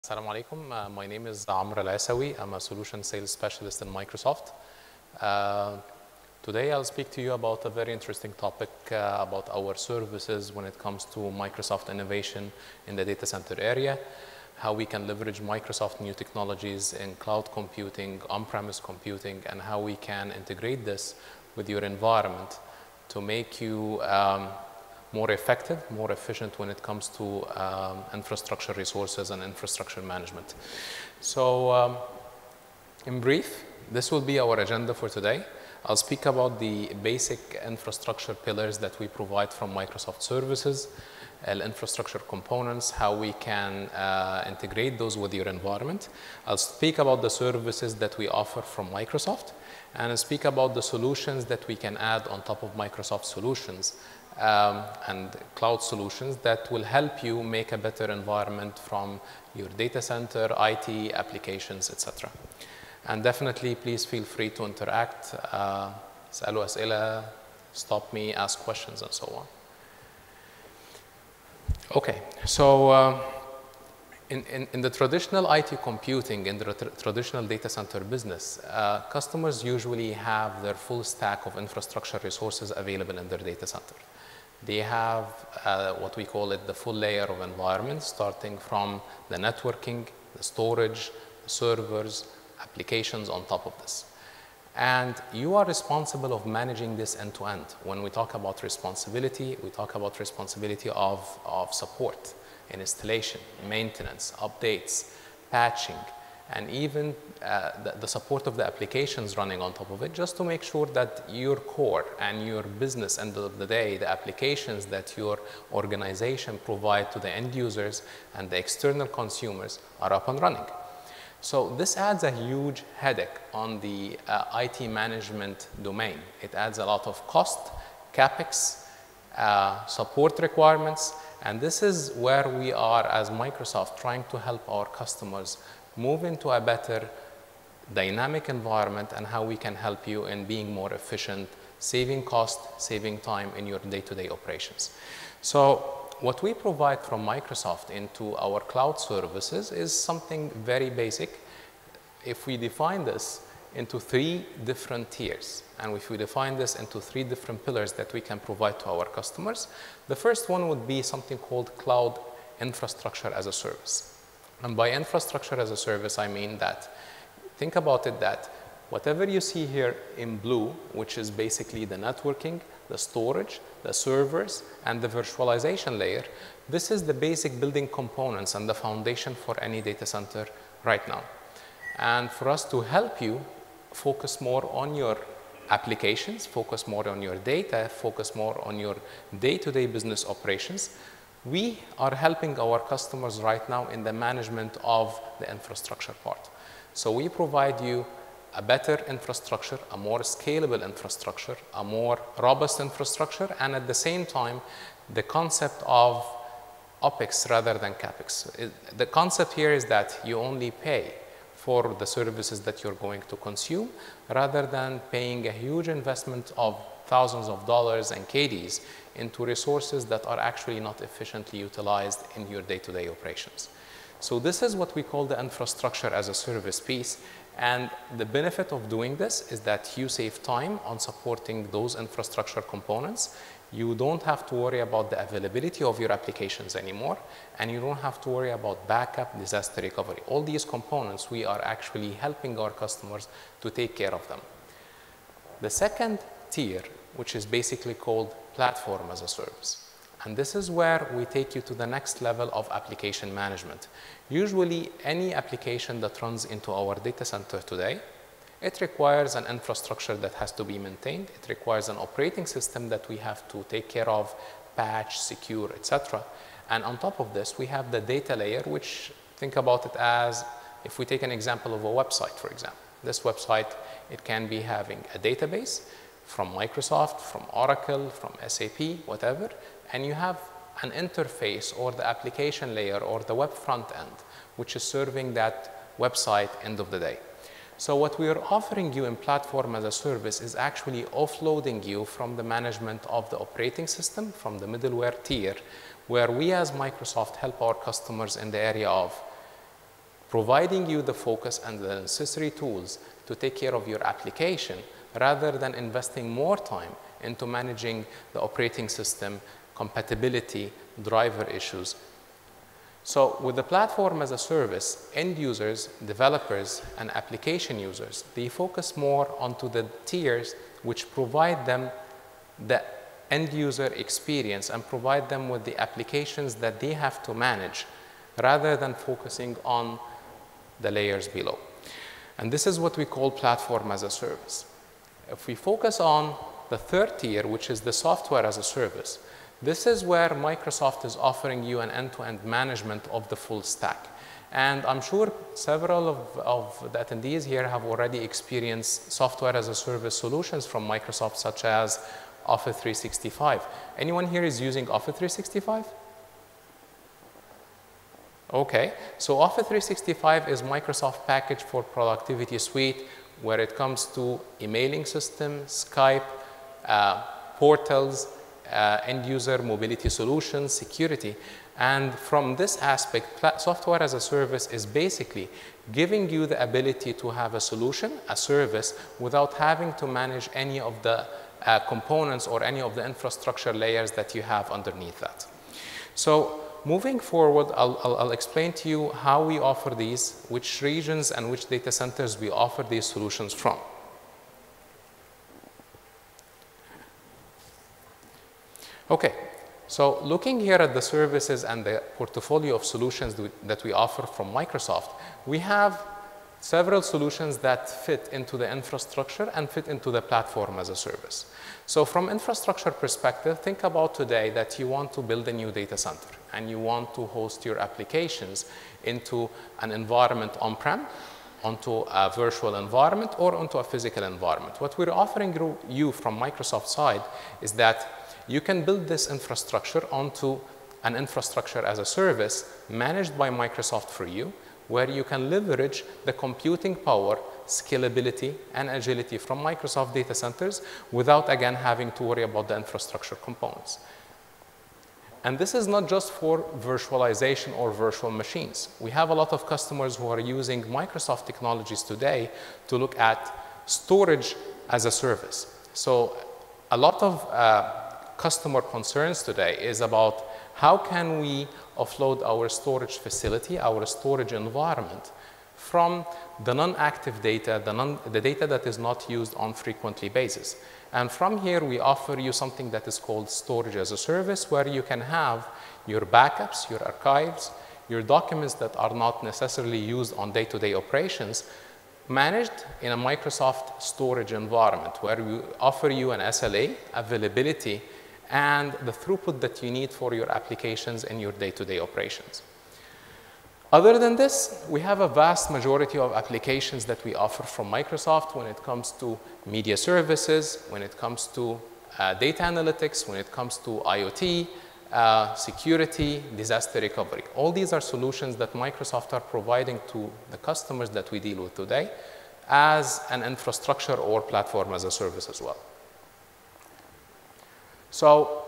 Assalamu alaikum. My name is Amr Al-Esawy. I'm a solution sales specialist in Microsoft. Today I'll speak to you about a very interesting topic about our services when it comes to Microsoft innovation in the data center area, how we can leverage Microsoft new technologies in cloud computing, on-premise computing, and how we can integrate this with your environment to make you more effective, more efficient when it comes to infrastructure resources and infrastructure management. So in brief, this will be our agenda for today. I'll speak about the basic infrastructure pillars that we provide from Microsoft services, infrastructure components, how we can integrate those with your environment. I'll speak about the services that we offer from Microsoft, and I'll speak about the solutions that we can add on top of Microsoft solutions and cloud solutions that will help you make a better environment from your data center, IT, applications, etc. And definitely, please feel free to interact, اسألوا أسئلة, stop me, ask questions, and so on. Okay, so in the traditional IT computing, in the traditional data center business, customers usually have their full stack of infrastructure resources available in their data center. They have what we call it the full layer of environment, starting from the networking, the storage, the servers, applications on top of this. And you are responsible of managing this end to end. When we talk about responsibility, we talk about responsibility of support, installation, maintenance, updates, patching, and even the support of the applications running on top of it, just to make sure that your core and your business, end of the day, the applications that your organization provide to the end users and the external consumers are up and running. So this adds a huge headache on the IT management domain. It adds a lot of cost, CapEx, support requirements, and this is where we are as Microsoft trying to help our customers move into a better dynamic environment and how we can help you in being more efficient, saving cost, saving time in your day-to-day operations. So what we provide from Microsoft into our cloud services is something very basic. If we define this into 3 different tiers, and if we define this into 3 different pillars that we can provide to our customers, the first one would be something called cloud infrastructure as a service. And by infrastructure as a service, I mean that, think about it that whatever you see here in blue, which is basically the networking, the storage, the servers, and the virtualization layer, this is the basic building components and the foundation for any data center right now. And for us to help you focus more on your applications, focus more on your data, focus more on your day-to-day business operations, we are helping our customers right now in the management of the infrastructure part. So we provide you a better infrastructure, a more scalable infrastructure, a more robust infrastructure, and at the same time, the concept of OpEx rather than CapEx. The concept here is that you only pay for the services that you're going to consume rather than paying a huge investment of thousands of dollars and KDs into resources that are actually not efficiently utilized in your day-to-day operations. So this is what we call the infrastructure as a service piece. And the benefit of doing this is that you save time on supporting those infrastructure components. You don't have to worry about the availability of your applications anymore, and you don't have to worry about backup, disaster recovery. All these components, we are actually helping our customers to take care of them. The second tier, which is basically called platform as a service. And this is where we take you to the next level of application management. Usually, any application that runs into our data center today, it requires an infrastructure that has to be maintained. It requires an operating system that we have to take care of, patch, secure, etc. And on top of this, we have the data layer, which think about it as, if we take an example of a website, for example. This website, it can be having a database from Microsoft, from Oracle, from SAP, whatever, and you have an interface or the application layer or the web front end, which is serving that website end of the day. So what we are offering you in platform as a service is actually offloading you from the management of the operating system, from the middleware tier, where we as Microsoft help our customers in the area of providing you the focus and the necessary tools to take care of your application rather than investing more time into managing the operating system, compatibility, driver issues. So with the platform as a service, end users, developers, and application users, they focus more onto the tiers which provide them the end user experience and provide them with the applications that they have to manage rather than focusing on the layers below. And this is what we call platform as a service. If we focus on the third tier, which is the software as a service, this is where Microsoft is offering you an end-to-end management of the full stack. And I'm sure several of the attendees here have already experienced software as a service solutions from Microsoft, such as Office 365. Anyone here is using Office 365? Okay, so Office 365 is Microsoft package for productivity suite where it comes to emailing system, Skype, portals, end user mobility solutions, security. And from this aspect, software as a service is basically giving you the ability to have a solution, a service, without having to manage any of the components or any of the infrastructure layers that you have underneath that. So moving forward, I'll explain to you how we offer these, which regions and which data centers we offer these solutions from. Okay, so looking here at the services and the portfolio of solutions that we offer from Microsoft, we have several solutions that fit into the infrastructure and fit into the platform as a service. So from infrastructure perspective, think about today that you want to build a new data center and you want to host your applications into an environment on-prem, onto a virtual environment, or onto a physical environment. What we're offering you from Microsoft side is that you can build this infrastructure onto an infrastructure as a service managed by Microsoft for you, where you can leverage the computing power, scalability, and agility from Microsoft data centers without, again, having to worry about the infrastructure components. And this is not just for virtualization or virtual machines. We have a lot of customers who are using Microsoft technologies today to look at storage as a service. So a lot of customer concerns today is about how can we offload our storage facility, our storage environment, from the non-active data, the data that is not used on frequently basis. And from here, we offer you something that is called storage as a service, where you can have your backups, your archives, your documents that are not necessarily used on day-to-day operations, managed in a Microsoft storage environment, where we offer you an SLA, availability, and the throughput that you need for your applications and your day-to-day operations. Other than this, we have a vast majority of applications that we offer from Microsoft when it comes to media services, when it comes to data analytics, when it comes to IoT, security, disaster recovery. All these are solutions that Microsoft are providing to the customers that we deal with today as an infrastructure or platform as a service as well. So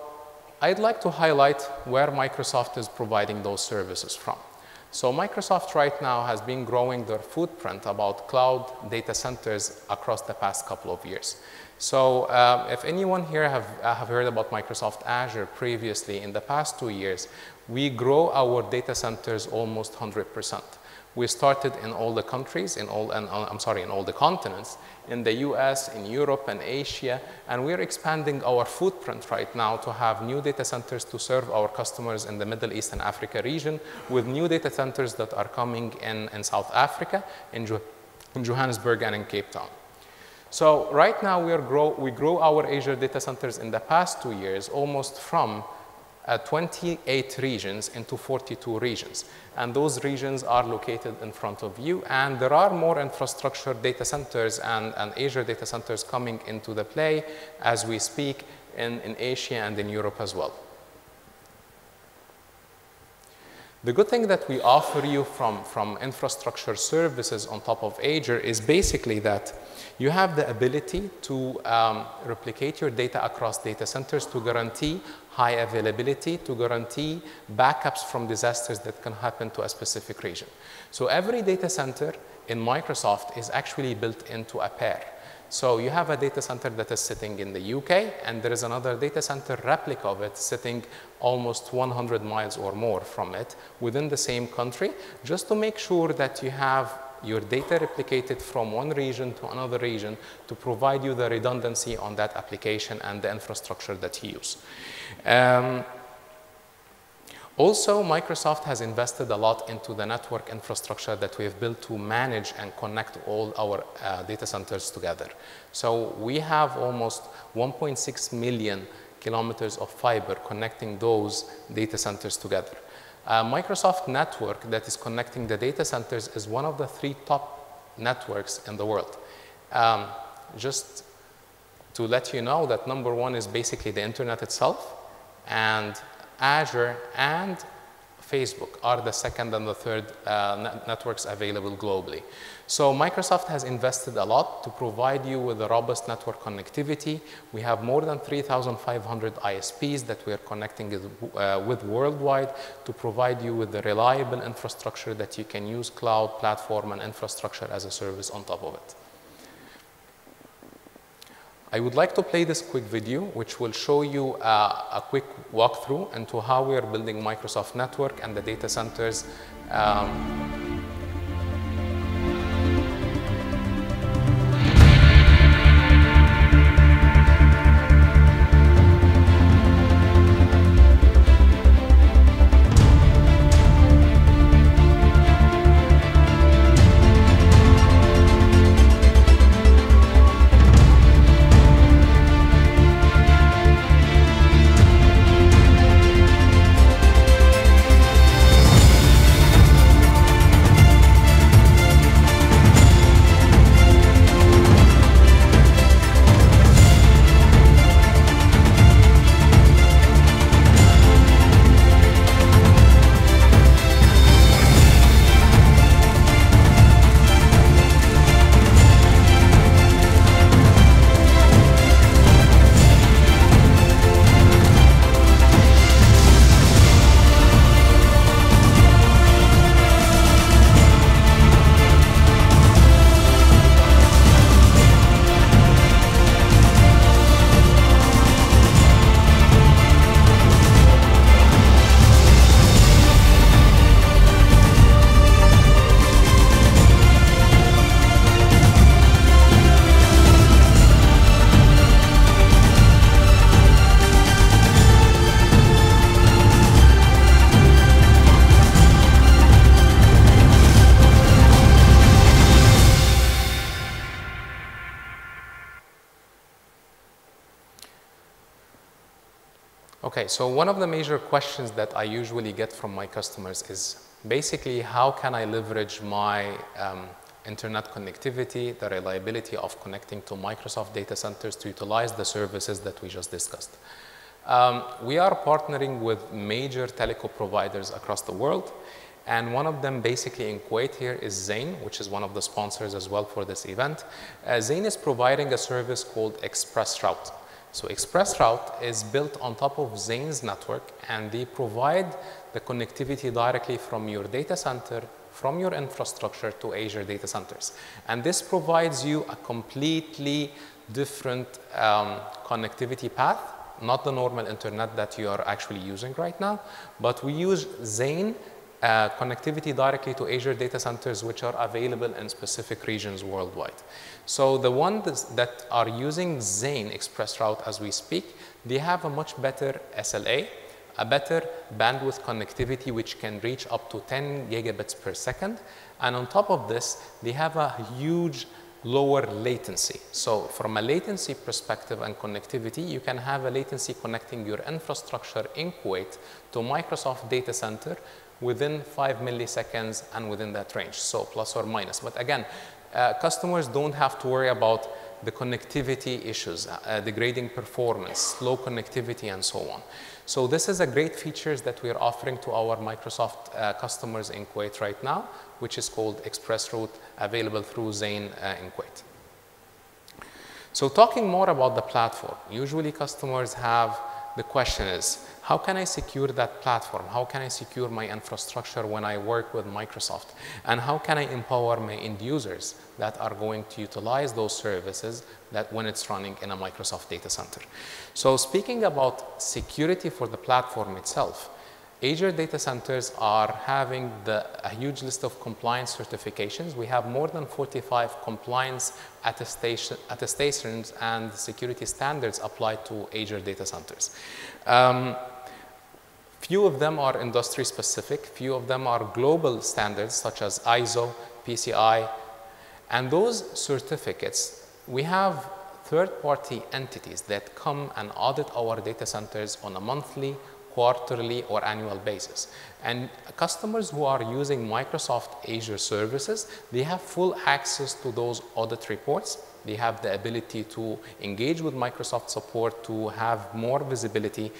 I'd like to highlight where Microsoft is providing those services from. So Microsoft right now has been growing their footprint about cloud data centers across the past couple of years. So if anyone here have heard about Microsoft Azure previously, in the past 2 years, we grow our data centers almost 100%. We started in all the countries, in all the continents, in the US, in Europe, and Asia, and we're expanding our footprint right now to have new data centers to serve our customers in the Middle East and Africa region, with new data centers that are coming in South Africa, in Johannesburg, and in Cape Town. So right now we grow our Azure data centers in the past 2 years almost from 28 regions into 42 regions. And those regions are located in front of you. And there are more infrastructure data centers and Azure data centers coming into the play as we speak in Asia and in Europe as well. The good thing that we offer you from infrastructure services on top of Azure is basically that you have the ability to replicate your data across data centers to guarantee high availability, to guarantee backups from disasters that can happen to a specific region. So every data center in Microsoft is actually built into a pair. So you have a data center that is sitting in the UK, and there is another data center replica of it sitting almost 100 miles or more from it within the same country, just to make sure that you have your data replicated from one region to another region to provide you the redundancy on that application and the infrastructure that you use. Also, Microsoft has invested a lot into the network infrastructure that we have built to manage and connect all our data centers together. So we have almost 1.6 million kilometers of fiber connecting those data centers together. Microsoft network that is connecting the data centers is one of the 3 top networks in the world. Just to let you know that number 1 is basically the internet itself, and Azure and Facebook are the second and the third networks available globally. So Microsoft has invested a lot to provide you with a robust network connectivity. We have more than 3,500 ISPs that we are connecting with worldwide to provide you with the reliable infrastructure that you can use cloud, platform, and infrastructure as a service on top of it. I would like to play this quick video, which will show you a quick walkthrough into how we are building Microsoft Network and the data centers. Okay, so one of the major questions that I usually get from my customers is basically how can I leverage my internet connectivity, the reliability of connecting to Microsoft data centers to utilize the services that we just discussed. We are partnering with major telco providers across the world, and one of them basically in Kuwait here is Zain, which is one of the sponsors as well for this event. Zain is providing a service called ExpressRoute. So ExpressRoute is built on top of Zain's network, and they provide the connectivity directly from your data center, from your infrastructure to Azure data centers. And this provides you a completely different connectivity path, not the normal internet that you are actually using right now, but we use Zain connectivity directly to Azure data centers, which are available in specific regions worldwide. So the ones that are using Zain ExpressRoute as we speak, they have a much better SLA, a better bandwidth connectivity, which can reach up to 10 gigabits per second. And on top of this, they have a huge lower latency. So from a latency perspective and connectivity, you can have a latency connecting your infrastructure in Kuwait to Microsoft data center within 5 milliseconds and within that range, so plus or minus. But again, customers don't have to worry about the connectivity issues, degrading performance, slow connectivity, and so on. So this is a great features that we are offering to our Microsoft customers in Kuwait right now, which is called Express Route, available through Zain in Kuwait. So talking more about the platform, usually customers have the question is, how can I secure that platform? How can I secure my infrastructure when I work with Microsoft? And how can I empower my end users that are going to utilize those services that when it's running in a Microsoft data center? So speaking about security for the platform itself, Azure data centers are having a huge list of compliance certifications. We have more than 45 compliance attestations and security standards applied to Azure data centers. Few of them are industry specific, few of them are global standards such as ISO, PCI, and those certificates, we have third-party entities that come and audit our data centers on a monthly, quarterly, or annual basis. And customers who are using Microsoft Azure services, they have full access to those audit reports. They have the ability to engage with Microsoft support to have more visibility.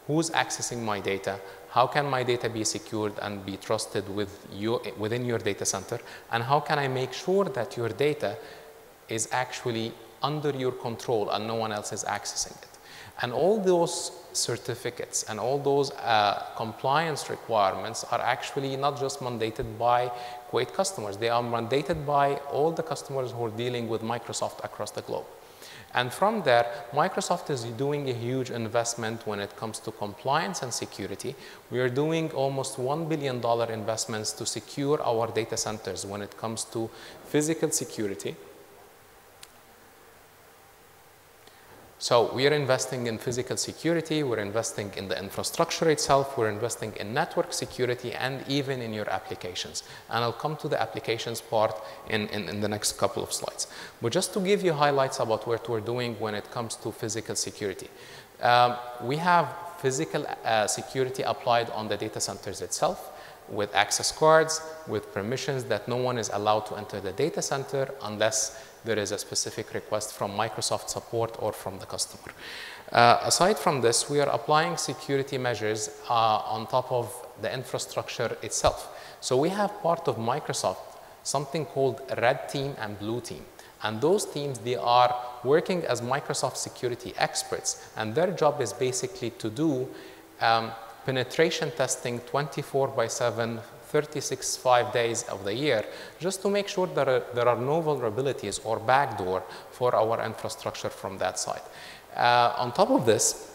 Who's accessing my data? How can my data be secured and be trusted within your data center? And how can I make sure that your data is actually under your control and no one else is accessing it? And all those certificates and all those compliance requirements are actually not just mandated by Kuwait customers. They are mandated by all the customers who are dealing with Microsoft across the globe. And from there, Microsoft is doing a huge investment when it comes to compliance and security. We are doing almost $1 billion investments to secure our data centers when it comes to physical security. So we are investing in physical security, we're investing in the infrastructure itself, we're investing in network security, and even in your applications. And I'll come to the applications part in the next couple of slides. But just to give you highlights about what we're doing when it comes to physical security. We have physical security applied on the data centers itself, with access cards, with permissions that no one is allowed to enter the data center unless there is a specific request from Microsoft support or from the customer. Aside from this, we are applying security measures on top of the infrastructure itself. So we have part of Microsoft, something called Red Team and Blue Team. And those teams, they are working as Microsoft security experts. And their job is basically to do penetration testing 24/7, 365 days of the year, just to make sure that there are no vulnerabilities or backdoor for our infrastructure from that side. On top of this,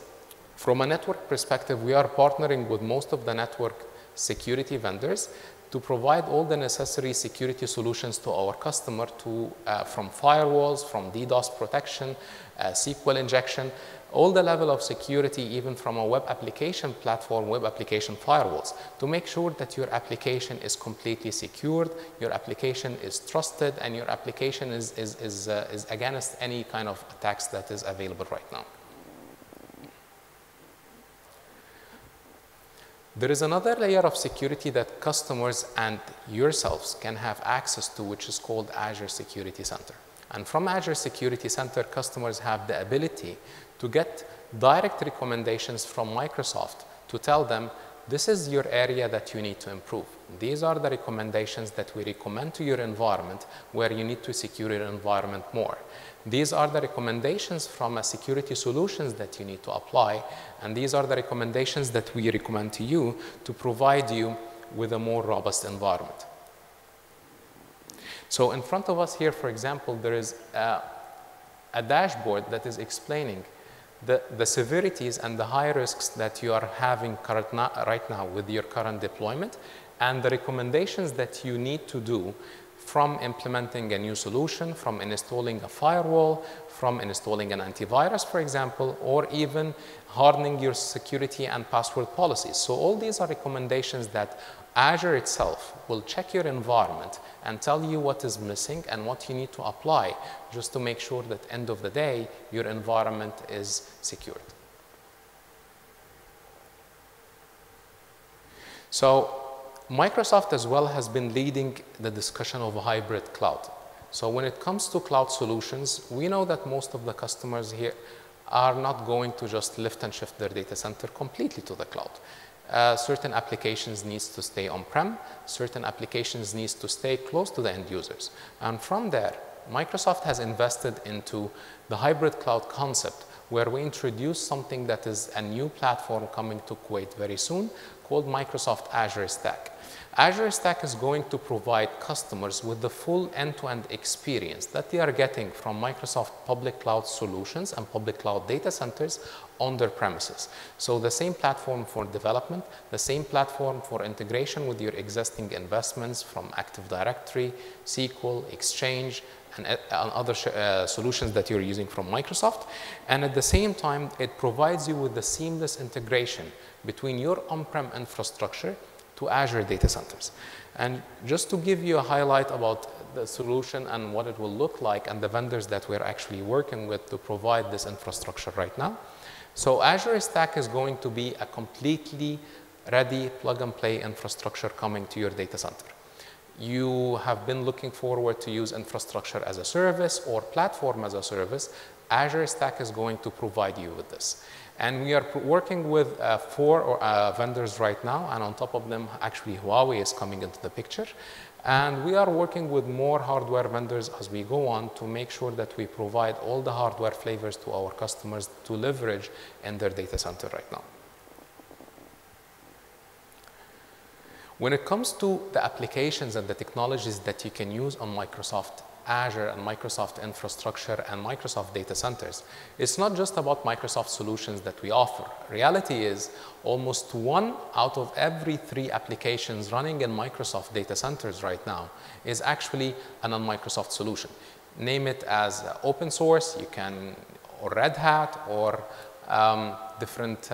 from a network perspective, we are partnering with most of the network security vendors to provide all the necessary security solutions to our customer from firewalls, from DDoS protection, SQL injection, all the level of security, even from a web application platform, web application firewalls, to make sure that your application is completely secured, your application is trusted, and your application is against any kind of attacks that is available right now. There is another layer of security that customers and yourselves can have access to, which is called Azure Security Center. And from Azure Security Center, customers have the ability to get direct recommendations from Microsoft to tell them, this is your area that you need to improve. These are the recommendations that we recommend to your environment where you need to secure your environment more. These are the recommendations from a security solutions that you need to apply, and these are the recommendations that we recommend to you to provide you with a more robust environment. So in front of us here, for example, there is a dashboard that is explaining the severities and the high risks that you are having right now with your current deployment, and the recommendations that you need to do from implementing a new solution, from installing a firewall, from installing an antivirus, for example, or even hardening your security and password policies. So all these are recommendations that Azure itself will check your environment and tell you what is missing and what you need to apply just to make sure that end of the day, your environment is secured. So Microsoft as well has been leading the discussion of a hybrid cloud. So when it comes to cloud solutions, we know that most of the customers here are not going to just lift and shift their data center completely to the cloud. Certain applications needs to stay on-prem, certain applications needs to stay close to the end users. And from there, Microsoft has invested into the hybrid cloud concept, where we introduce something that is a new platform coming to Kuwait very soon called Microsoft Azure Stack. Azure Stack is going to provide customers with the full end-to-end experience that they are getting from Microsoft public cloud solutions and public cloud data centers on their premises. So the same platform for development, the same platform for integration with your existing investments from Active Directory, SQL, Exchange, and other solutions that you're using from Microsoft. And at the same time, it provides you with the seamless integration between your on-prem infrastructure to Azure data centers. And just to give you a highlight about the solution and what it will look like and the vendors that we're actually working with to provide this infrastructure right now. So Azure Stack is going to be a completely ready plug-and-play infrastructure coming to your data center. You have been looking forward to use infrastructure as a service or platform as a service. Azure Stack is going to provide you with this. And we are working with 4 vendors right now, and on top of them, actually Huawei is coming into the picture. And we are working with more hardware vendors as we go on to make sure that we provide all the hardware flavors to our customers to leverage in their data center right now. When it comes to the applications and the technologies that you can use on Microsoft Azure and Microsoft infrastructure and Microsoft data centers, it's not just about Microsoft solutions that we offer. Reality is almost 1 out of every 3 applications running in Microsoft data centers right now is actually a non-Microsoft solution. Name it as open source, you can, or Red Hat, or different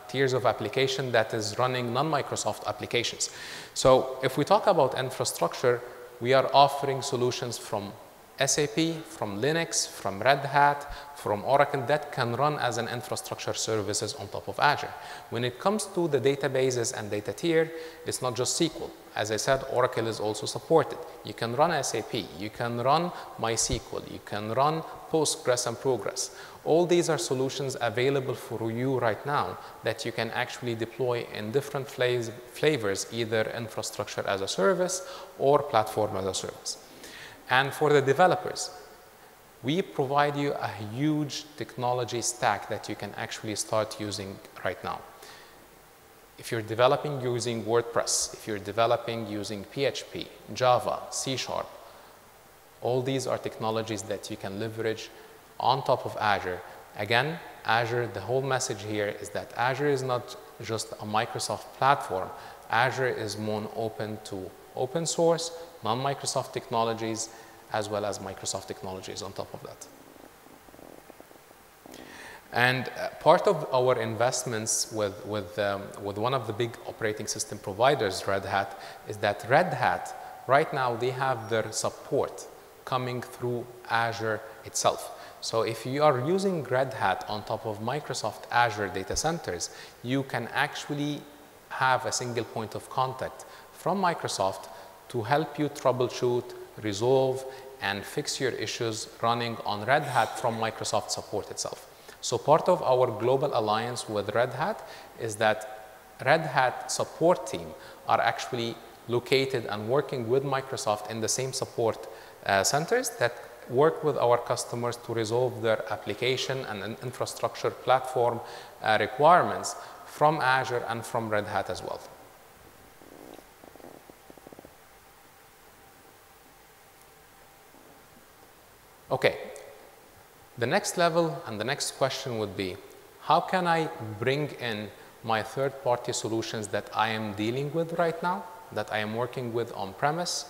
tiers of application that is running non-Microsoft applications. So if we talk about infrastructure, we are offering solutions from SAP, from Linux, from Red Hat, from Oracle that can run as an infrastructure services on top of Azure. When it comes to the databases and data tier, it's not just SQL. As I said, Oracle is also supported. You can run SAP, you can run MySQL, you can run Postgres and Progress. All these are solutions available for you right now that you can actually deploy in different flavors, either infrastructure as a service or platform as a service. And for the developers, we provide you a huge technology stack that you can actually start using right now. If you're developing using WordPress, if you're developing using PHP, Java, C#, all these are technologies that you can leverage on top of Azure. Again, Azure, the whole message here is that Azure is not just a Microsoft platform. Azure is more open to open source, non-Microsoft technologies, as well as Microsoft technologies on top of that. And part of our investments with one of the big operating system providers, Red Hat, is that Red Hat, right now, they have their support coming through Azure itself. So if you are using Red Hat on top of Microsoft Azure data centers, you can actually have a single point of contact from Microsoft to help you troubleshoot, resolve, and fix your issues running on Red Hat from Microsoft support itself. So part of our global alliance with Red Hat is that Red Hat support team are actually located and working with Microsoft in the same support centers that work with our customers to resolve their application and infrastructure platform requirements from Azure and from Red Hat as well. Okay, the next level and the next question would be, how can I bring in my third-party solutions that I am dealing with right now, that I am working with on-premise,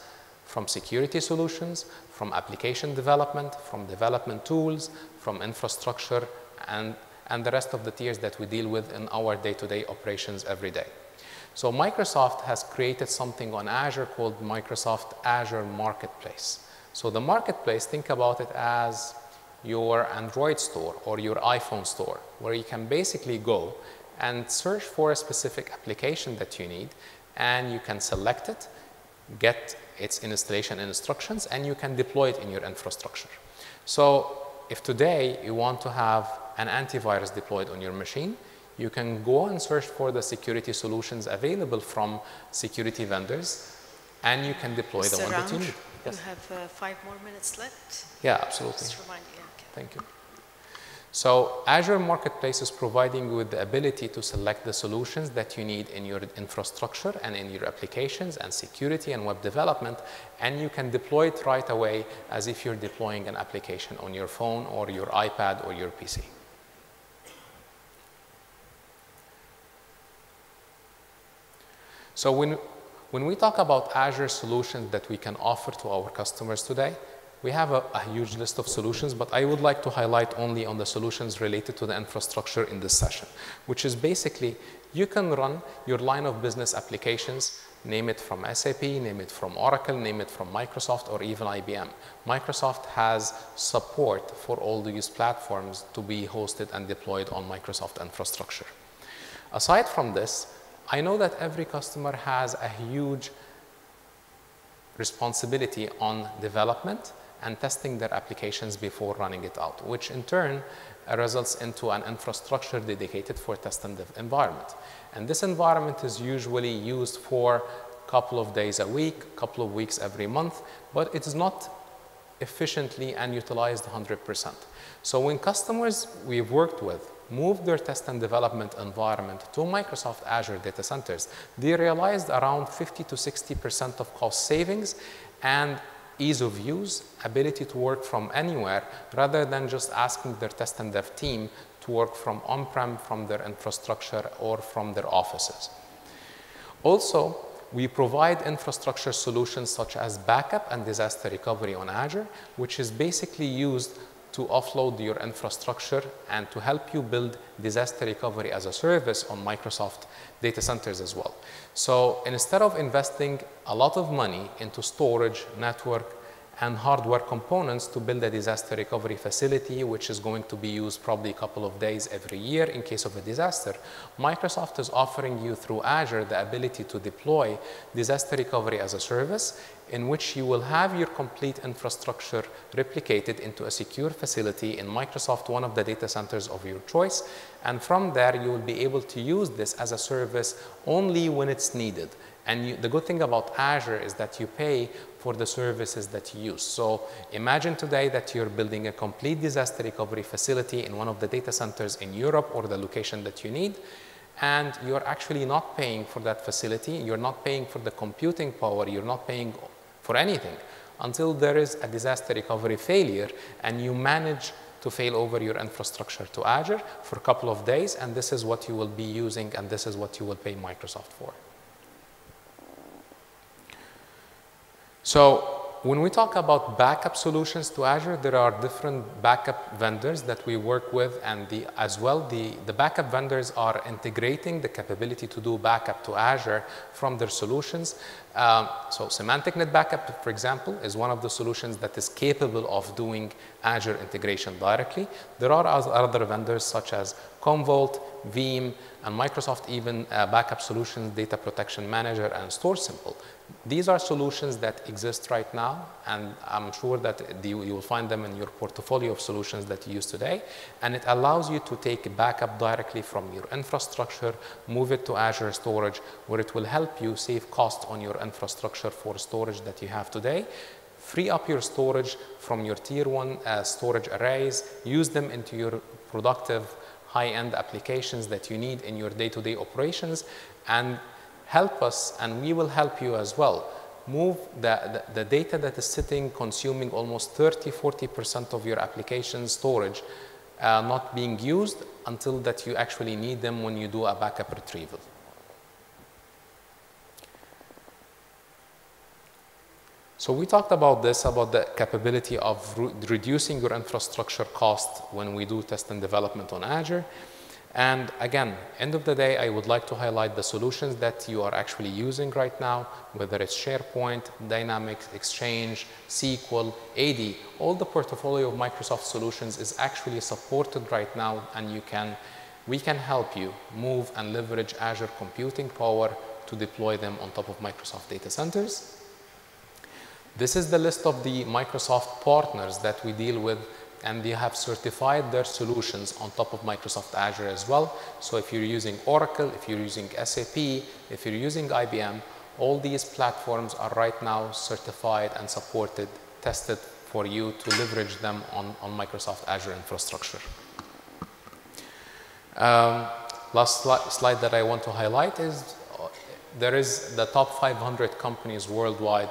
from security solutions, from application development, from development tools, from infrastructure, and the rest of the tiers that we deal with in our day-to-day operations every day. So Microsoft has created something on Azure called Microsoft Azure Marketplace. So the marketplace, think about it as your Android store or your iPhone store, where you can basically go and search for a specific application that you need, and you can select it, get its installation instructions, and you can deploy it in your infrastructure. So if today you want to have an antivirus deployed on your machine, you can go and search for the security solutions available from security vendors, and you can deploy the one that you need. Yes. You have 5 more minutes left. Yeah, absolutely. Just remind you. Okay. Thank you. So Azure Marketplace is providing you with the ability to select the solutions that you need in your infrastructure and in your applications and security and web development, and you can deploy it right away as if you're deploying an application on your phone or your iPad or your PC. So when we talk about Azure solutions that we can offer to our customers today, we have a huge list of solutions, but I would like to highlight only on the solutions related to the infrastructure in this session, which is basically you can run your line of business applications, name it from SAP, name it from Oracle, name it from Microsoft, or even IBM. Microsoft has support for all these platforms to be hosted and deployed on Microsoft infrastructure. Aside from this, I know that every customer has a huge responsibility on development and testing their applications before running it out, which in turn results into an infrastructure dedicated for test and dev environment. And this environment is usually used for a couple of days a week, a couple of weeks every month, but it's not efficiently and utilized 100%. So when customers we've worked with move their test and development environment to Microsoft Azure data centers, they realized around 50 to 60% of cost savings and ease of use, ability to work from anywhere, rather than just asking their test and dev team to work from on-prem, from their infrastructure, or from their offices. Also, we provide infrastructure solutions such as backup and disaster recovery on Azure, which is basically used to offload your infrastructure and to help you build disaster recovery as a service on Microsoft data centers as well. So instead of investing a lot of money into storage, network, and hardware components to build a disaster recovery facility, which is going to be used probably a couple of days every year in case of a disaster, Microsoft is offering you through Azure the ability to deploy disaster recovery as a service, in which you will have your complete infrastructure replicated into a secure facility in Microsoft, one of the data centers of your choice. And from there, you will be able to use this as a service only when it's needed. And the good thing about Azure is that you pay for the services that you use. So imagine today that you're building a complete disaster recovery facility in one of the data centers in Europe or the location that you need, and you're actually not paying for that facility, you're not paying for the computing power, you're not paying for anything until there is a disaster recovery failure and you manage to fail over your infrastructure to Azure for a couple of days, and this is what you will be using and this is what you will pay Microsoft for. So when we talk about backup solutions to Azure, there are different backup vendors that we work with, and the backup vendors are integrating the capability to do backup to Azure from their solutions. So Semantic Net Backup, for example, is one of the solutions that is capable of doing Azure integration directly. There are other vendors such as Commvault, Veeam, and Microsoft even backup solutions, Data Protection Manager, and StoreSimple. These are solutions that exist right now, and I'm sure that you will find them in your portfolio of solutions that you use today. And it allows you to take a backup directly from your infrastructure, move it to Azure storage, where it will help you save cost on your infrastructure for storage that you have today. Free up your storage from your tier 1 storage arrays, use them into your productive high-end applications that you need in your day-to-day operations, and help us, and we will help you as well, move the data that is sitting, consuming almost 30–40% of your application storage, not being used until that you actually need them when you do a backup retrieval. So we talked about this, about the capability of reducing your infrastructure cost when we do test and development on Azure. And again, end of the day, I would like to highlight the solutions that you are actually using right now, whether it's SharePoint, Dynamics, Exchange, SQL, AD. All the portfolio of Microsoft solutions is actually supported right now, and we can help you move and leverage Azure computing power to deploy them on top of Microsoft data centers. This is the list of the Microsoft partners that we deal with, and they have certified their solutions on top of Microsoft Azure as well. So if you're using Oracle, if you're using SAP, if you're using IBM, all these platforms are right now certified and supported, tested for you to leverage them on Microsoft Azure infrastructure. Last slide that I want to highlight is there is the top 500 companies worldwide.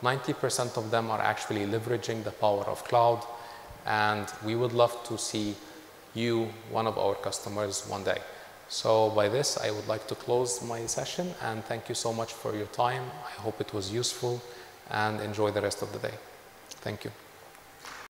90% of them are actually leveraging the power of cloud, and we would love to see you, one of our customers, one day. So by this, I would like to close my session, and thank you so much for your time. I hope it was useful, and enjoy the rest of the day. Thank you.